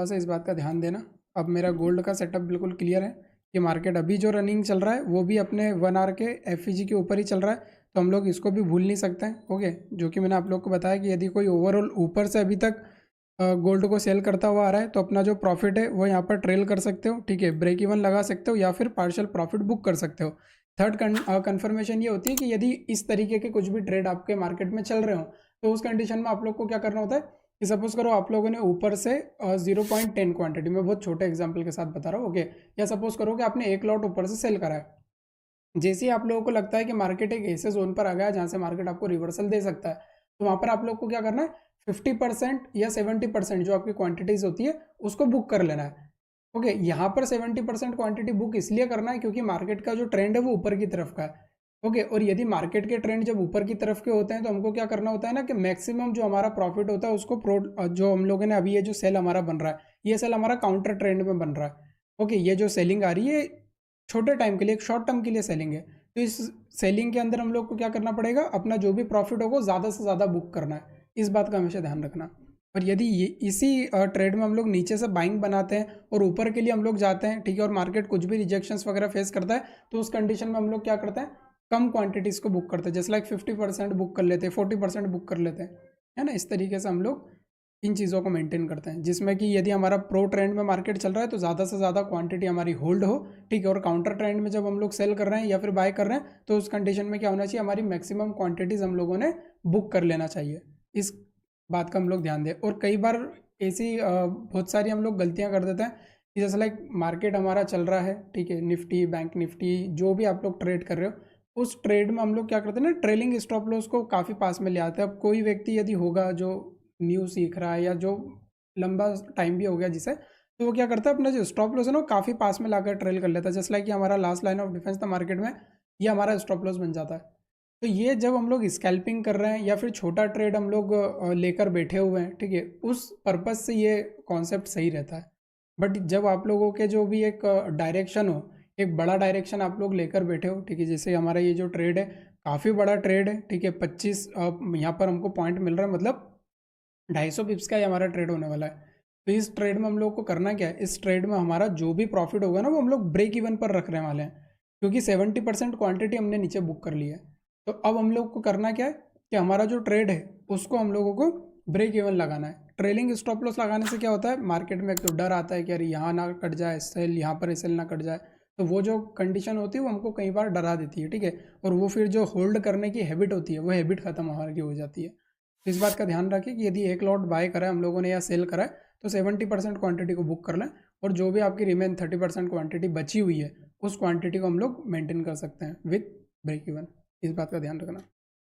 थोड़ा सा इस बात का ध्यान देना। अब मेरा गोल्ड का सेटअप बिल्कुल क्लियर है कि मार्केट अभी जो रनिंग चल रहा है वो भी अपने 1 आवर के एफईजी के ऊपर ही चल रहा है, तो हम लोग इसको भी भूल नहीं सकते हैं। ओके, जो कि मैंने आप लोग को बताया कि यदि कोई ओवरऑल ऊपर से अभी तक गोल्ड को सेल करता हुआ आ रहा है तो अपना जो प्रॉफिट है वो यहाँ पर ट्रेल कर सकते हो, ठीक है, ब्रेक इवन लगा सकते हो या फिर पार्शियल प्रॉफिट बुक कर सकते हो। थर्ड कन्फर्मेशन ये होती है कि यदि इस तरीके के कुछ भी ट्रेड आपके मार्केट में चल रहे हो तो उस कंडीशन में आप लोग को क्या करना होता है कि सपोज करो आप लोगों ने ऊपर से 0.10 क्वांटिटी में, बहुत छोटे एग्जांपल के साथ बता रहा हूँ, ओके, या सपोज करो कि आपने एक लॉट ऊपर से सेल करा है। जैसे ही आप लोगों को लगता है कि मार्केट एक ऐसे जोन पर आ गया जहाँ से मार्केट आपको रिवर्सल दे सकता है, तो वहाँ पर आप लोग को क्या करना है, 50% या 70% जो आपकी क्वांटिटीज होती है उसको बुक कर लेना है। ओके, यहाँ पर 70% क्वांटिटी बुक इसलिए करना है क्योंकि मार्केट का जो ट्रेंड है वो ऊपर की तरफ का है। ओके, और यदि मार्केट के ट्रेंड जब ऊपर की तरफ के होते हैं तो हमको क्या करना होता है ना कि मैक्सिमम जो हमारा प्रॉफिट होता है उसको जो हम लोगों ने अभी ये जो सेल हमारा बन रहा है, ये सेल हमारा काउंटर ट्रेंड में बन रहा है। ओके, ये जो सेलिंग आ रही है छोटे टाइम के लिए, एक शॉर्ट टर्म के लिए सेलिंग है, तो इस सेलिंग के अंदर हम लोग को क्या करना पड़ेगा, अपना जो भी प्रॉफिट होगा ज़्यादा से ज़्यादा बुक करना है। इस बात का हमेशा ध्यान रखना। और यदि ये इसी ट्रेड में हम लोग नीचे से बाइंग बनाते हैं और ऊपर के लिए हम लोग जाते हैं, ठीक है, और मार्केट कुछ भी रिजेक्शंस वगैरह फेस करता है, तो उस कंडीशन में हम लोग क्या करते हैं, कम क्वांटिटीज़ को बुक करते हैं, जैसे लाइक 50% बुक कर लेते हैं, 40% बुक कर लेते हैं, है ना। इस तरीके से हम लोग इन चीज़ों को मेंटेन करते हैं, जिसमें कि यदि हमारा प्रो ट्रेंड में मार्केट चल रहा है तो ज़्यादा से ज़्यादा क्वांटिटी हमारी होल्ड हो, ठीक है, और काउंटर ट्रेंड में जब हम लोग सेल कर रहे हैं या फिर बाय कर रहे हैं तो उस कंडीशन में क्या होना चाहिए, हमारी मैक्सिमम क्वांटिटीज़ हम लोगों ने बुक कर लेना चाहिए। इस बात का हम लोग ध्यान दें। और कई बार ऐसी बहुत सारी हम लोग गलतियाँ कर देते हैं कि जैसे लाइक मार्केट हमारा चल रहा है, ठीक है, निफ्टी, बैंक निफ्टी, जो भी आप लोग ट्रेड कर रहे हो, उस ट्रेड में हम लोग क्या करते हैं ना, ट्रेलिंग स्टॉप लॉस को काफ़ी पास में ले आते हैं। अब कोई व्यक्ति यदि होगा जो न्यू सीख रहा है या जो लंबा टाइम भी हो गया जिसे, तो वो क्या करता है, अपना जो स्टॉप लॉस है ना वो काफ़ी पास में लाकर ट्रेल कर लेता है, जैसे लाइक कि हमारा लास्ट लाइन ऑफ डिफेंस था मार्केट में, ये हमारा स्टॉप लॉस बन जाता है। तो ये जब हम लोग स्कैल्पिंग कर रहे हैं या फिर छोटा ट्रेड हम लोग लेकर बैठे हुए हैं, ठीक है, उस पर्पज़ से ये कॉन्सेप्ट सही रहता है। बट जब आप लोगों के जो भी एक डायरेक्शन हो, एक बड़ा डायरेक्शन आप लोग लेकर बैठे हो, ठीक है, जैसे हमारा ये जो ट्रेड है काफ़ी बड़ा ट्रेड है, ठीक है, 25 यहाँ पर हमको पॉइंट मिल रहा है, मतलब 250 पिप्स का ही हमारा ट्रेड होने वाला है। तो इस ट्रेड में हम लोग को करना क्या है, इस ट्रेड में हमारा जो भी प्रॉफिट होगा ना वो हम लोग ब्रेक इवन पर रखने वाले हैं, क्योंकि 70% क्वांटिटी हमने नीचे बुक कर ली है। तो अब हम लोग को करना क्या है कि हमारा जो ट्रेड है उसको हम लोगों को ब्रेक इवन लगाना है। ट्रेलिंग स्टॉप लॉस लगाने से क्या होता है, मार्केट में एक तो डर आता है कि अरे यहाँ ना कट जाए सेल, यहाँ पर सेल ना कट जाए, तो वो जो कंडीशन होती है वो हमको कई बार डरा देती है, ठीक है, और वो फिर जो होल्ड करने की हैबिट होती है वो हैबिट खत्म हमारी हो जाती है। तो इस बात का ध्यान रखें कि यदि एक लॉट बाय करा है हम लोगों ने या सेल करा है तो 70% क्वांटिटी को बुक कर लें, और जो भी आपकी रिमेन 30% क्वांटिटी बची हुई है उस क्वांटिटी को हम लोग मेंटेन कर सकते हैं विथ ब्रेक इवन। इस बात का ध्यान रखना।